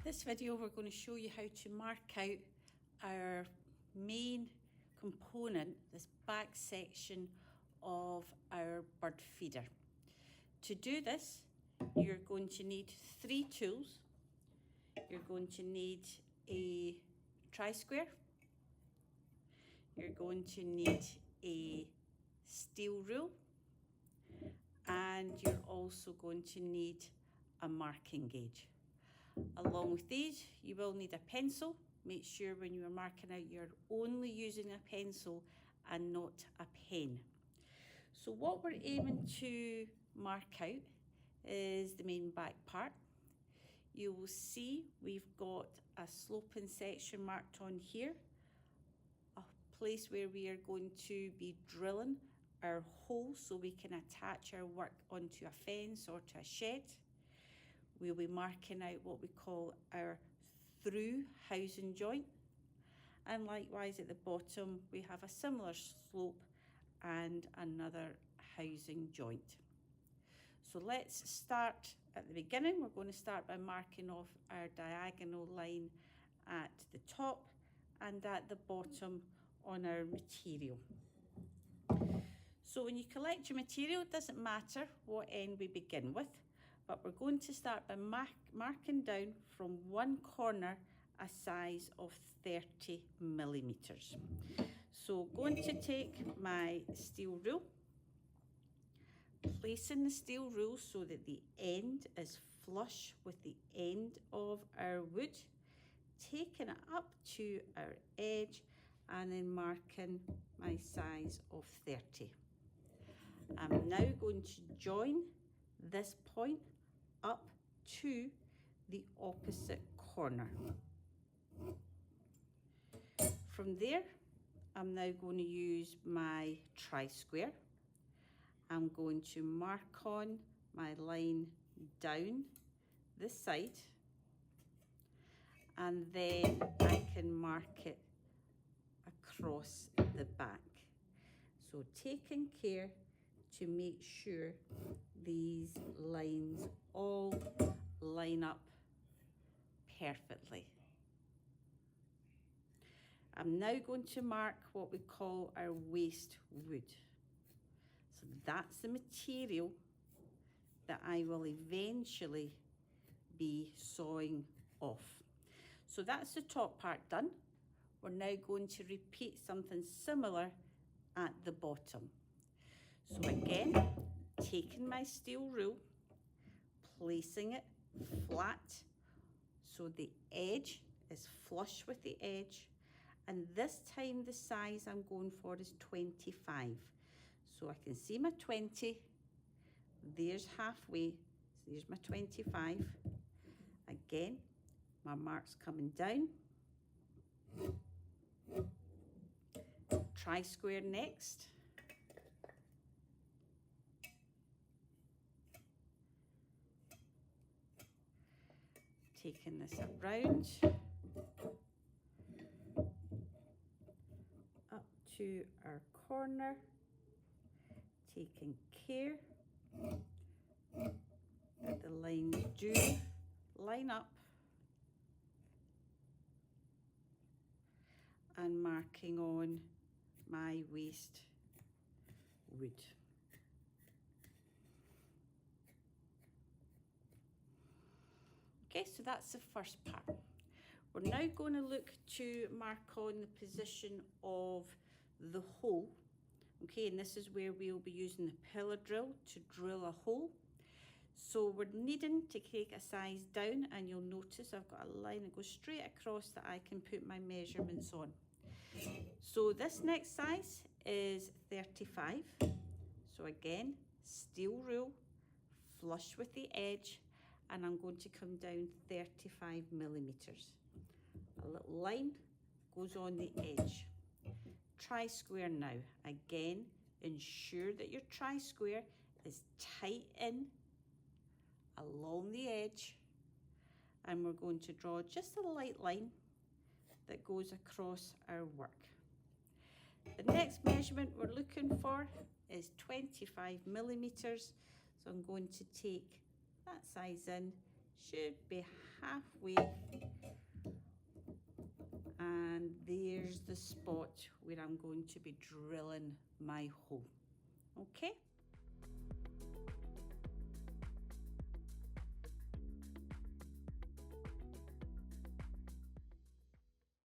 This video we're going to show you how to mark out our main component, this back section of our bird feeder. To do this, you're going to need 3 tools. You're going to need a tri-square. You're going to need a steel rule, and you're also going to need a marking gauge. Along with these, you will need a pencil. Make sure when you are marking out, you're only using a pencil and not a pen. So what we're aiming to mark out is the main back part. You will see we've got a sloping section marked on here, a place where we are going to be drilling our hole so we can attach our work onto a fence or to a shed. We'll be marking out what we call our through housing joint, and likewise at the bottom we have a similar slope and another housing joint. So let's start at the beginning. We're going to start by marking off our diagonal line at the top and at the bottom on our material. So when you collect your material, it doesn't matter what end we begin with, but we're going to start by marking down from one corner a size of 30 millimeters. So going to take my steel rule, placing the steel rule so that the end is flush with the end of our wood, taking it up to our edge and then marking my size of 30. I'm now going to join this point up to the opposite corner. From there, I'm now going to use my tri-square. I'm going to mark on my line down this side, and then I can mark it across the back. So taking care to make sure these lines all line up perfectly. I'm now going to mark what we call our waste wood. So that's the material that I will eventually be sawing off. So that's the top part done. We're now going to repeat something similar at the bottom. So again, taking my steel rule, placing it flat so the edge is flush with the edge, and this time the size I'm going for is 25. So I can see my 20, there's halfway, so there's my 25. Again, my mark's coming down. Tri-square next. Taking this around up to our corner, taking care that the lines do line up, and marking on my waste wood. Okay, so that's the first part. We're now going to look to mark on the position of the hole. Okay, and this is where we'll be using the pillar drill to drill a hole. So we're needing to take a size down, and you'll notice I've got a line that goes straight across that I can put my measurements on. So this next size is 35. So again, steel rule, flush with the edge, and I'm going to come down 35 millimeters. A little line goes on the edge. Tri-square now. Again, ensure that your tri-square is tight in along the edge, and we're going to draw just a light line that goes across our work. The next measurement we're looking for is 25 millimeters. So I'm going to take that size in, should be halfway the spot where I'm going to be drilling my hole. Okay?